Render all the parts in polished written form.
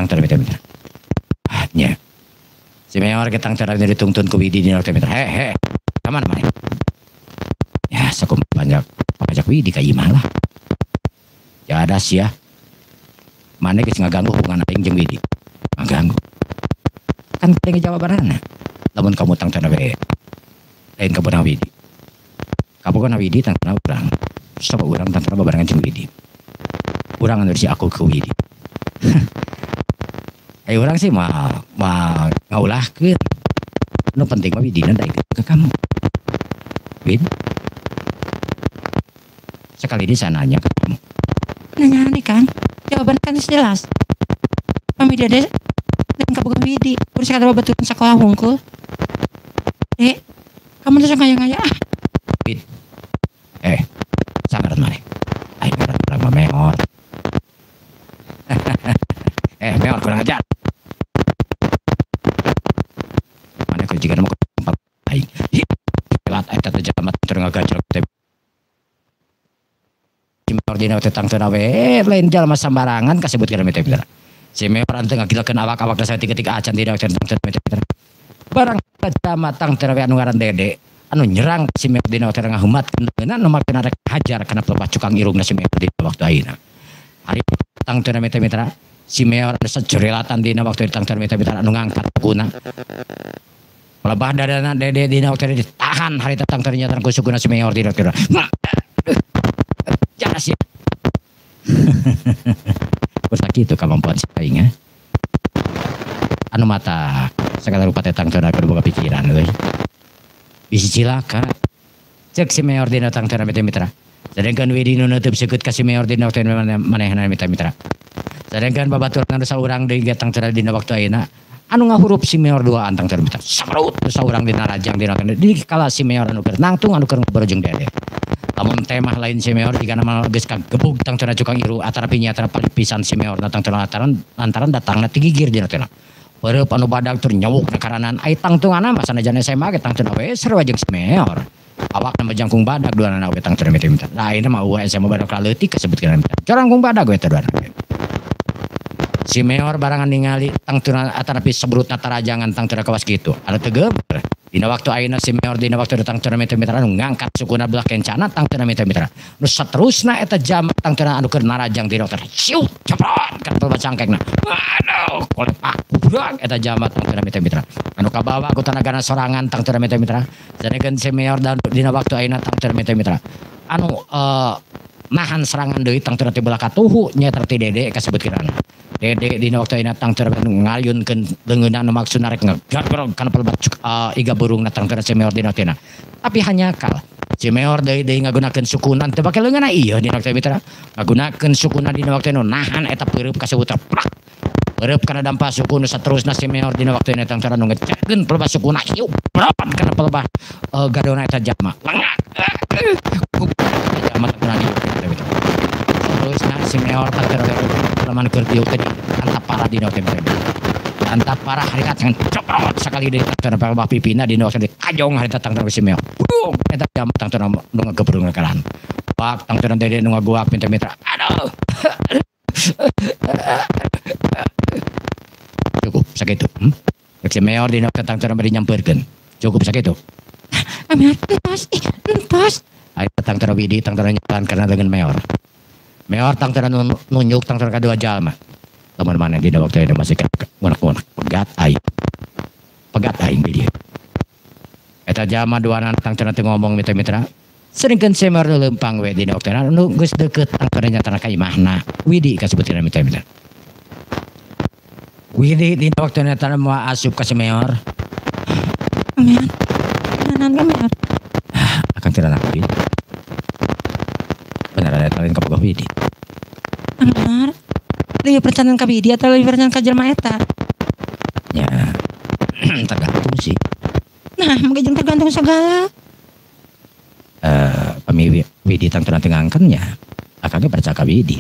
tang mitra-mitra. Nya. Si Meor ketang cara ditungtun ku Widi dina mitra. He. Kaman mana? Ya sakum banyak pajak Widi ka imah lah. Ya ada sia. Mana geus ngaganggu hubungan aing jeung Widi. Ngaganggu. Kan teu jawabanana. Lamun kamu tang cara we. Lain kamu Widi. Kamu Widi tang cara urang. Sabab urang tang cara babarengan jeung Widi. Urang anu si aku ke Widi. Orang sih mah ngaulahkeun. Nu penting mah Widina daek ke kamu. Wid. Sekali di sananya ke kamu. Nanya nih kan, jawaban kan jelas. Mami dede dan kabuka Widi. Urus kata babatun sekolah hungkul. Kamu tuh ngaya-ngaya ah. Wid. Sabar mare. Ayo orang mah Meor. Meor kurang ajar. Jika mau tempat baik, pelat eta teh jamat tur ngagajrok teh. Si Meor dina teh tang tenawe lain jalma sambarangan kasebut kana mitra. Si Meor anteu ngagilakeun awak-awak dasa tiga-tiga acan dina teh tang mitra. Barang jamat tang tenawe anu ngaran Dede, anu nyerang si Meor dina teh ngahumatkeun leungeunna nu makin arek hajar kana pelebah cukang irungna si Meor dina waktu ayeuna. Hari tang tenawe mitra, si Meor anu sajerilatan dina waktu tang tenawe mitra anu ngangkat kuna. Lebah dadana Dede dina waktu ditahan hari datang ternyata ku sukuna si Meor dina kira. Jangan sih. Bersaki itu kemampuan saing anu mata segala rupa tetang teu boga pikiran euy. Bisi cilaka. Cek si Meor dina tang teu mitra. Sedangkan Widi nu neuteub seukeut ka si Meor dina waktu manehna mitra. Sedangkan babaturan saurang deui gatang teu dina waktu ayeuna anu ngahurup si Meor dua antang terbita sabrut saurang dina rajang dina di kala si Meor anu keur nangtung anu keur ngobrol jeung Dede. Lamun temah lain si Meor jika nama geus kagebug tang cenah cukang iru atara pinya atara pisan si Meor datang cenah lantaran datangna tigigir dina cenah. Peureub anu badag tur nyawuk na karanan ai tangtunganna mah sanajan SMA ge tang cenah we sarua jeung si Meor. Awakna mah jangkung badag duanana we tang cenah mita. Nah ini mah eueuh SMA badag kaleutik kasebutkeun mita. Jangkung badag we teh duanana. Si Meor barangan ningali tang tuna atanapi sebrutna tarajangan tang tuna kawas gitu. Ada tegep. Dina waktu ayeuna si Meor dina waktu datang tuna mitra anu ngangkat sukuna belah kencana tang tuna mitra. Nu saterusna eta jam tang tuna anu keur narajang dina waktu. Siu ceprot kan pelba cangkengna. Aduh kolepak budak eta jam tang tuna mitra. Anu kabawa ku tanagana sorangan tang tuna mitra. Sanekeun si Meor dina waktu ayeuna tang tuna mitra. Anu nahan serangan deui tang tuna teh belah katuhu nyaeta ti Dede kasebutkeun. Dede dina waktu ayeuna tang teu ngayunkeun leungeunna anu maksudna rek ngagarog kana pelebah iga burungna tang teu si Meor dina teh. Tapi hanya kal si Meor deui ngagunakeun sukunan teu pake leungeunna ieu dina waktu mitra. Ngagunakeun sukunan dina waktu anu nahan eta peureub kasebut plak. Peureub kana dampa suku nu saterusna si Meor dina waktu ayeuna tang teu ngecekeun pelebah sukuna ieu berat kana pelebah gadona eta jalma. Lengak. Jalma teu terusna si Meor tang teu laman keur dieu teh antap parah dina waktu mitra. Antap parah hari kat ceprot sakali di tang pelebah pipina dina waktu kajong hari datang si Meor. Eta jalma tang teu nu ngagebrung karan. Pak tang teu Dede nu ngaguak mitra. Aduh. Cukup sakitu. Si Meor dina tang teu bari nyampeurkeun. Cukup sakitu. Meor entos. Aya tang teu Widi tang teu nyalan karena dengan Meor. Meor tang teu nunjuk tang teu kadua jalma. Lamun mana dina waktu ayeuna masih ngunak-ngunak pegat aing di dieu. Eta jalma duana tang teu ngomong mitra. Seringkeun si Meor leumpang we dina waktu anu geus deukeut tang teu nyatana ka imahna. Widi kasebutkeun mitra. Widi dina waktu nyatana moal asup ka si Meor. Meor. Nanan ka Meor. Akan tirana Widi. Bener ada talin ka boga Widi. Meor. Lebih percaya ka Widi atau lebih percaya ka jelema eta? Ya. Tergantung sih. Nah, mungkin tergantung segala. Pami Widi tang teu ngangkennya. Akang ge percaya ka Widi.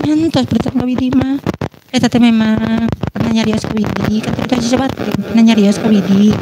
Entos percaya ka Widi mah. Eta teh memang pernah nyarios ka Widi, kan tadi sebat pernah nyarios ka Widi.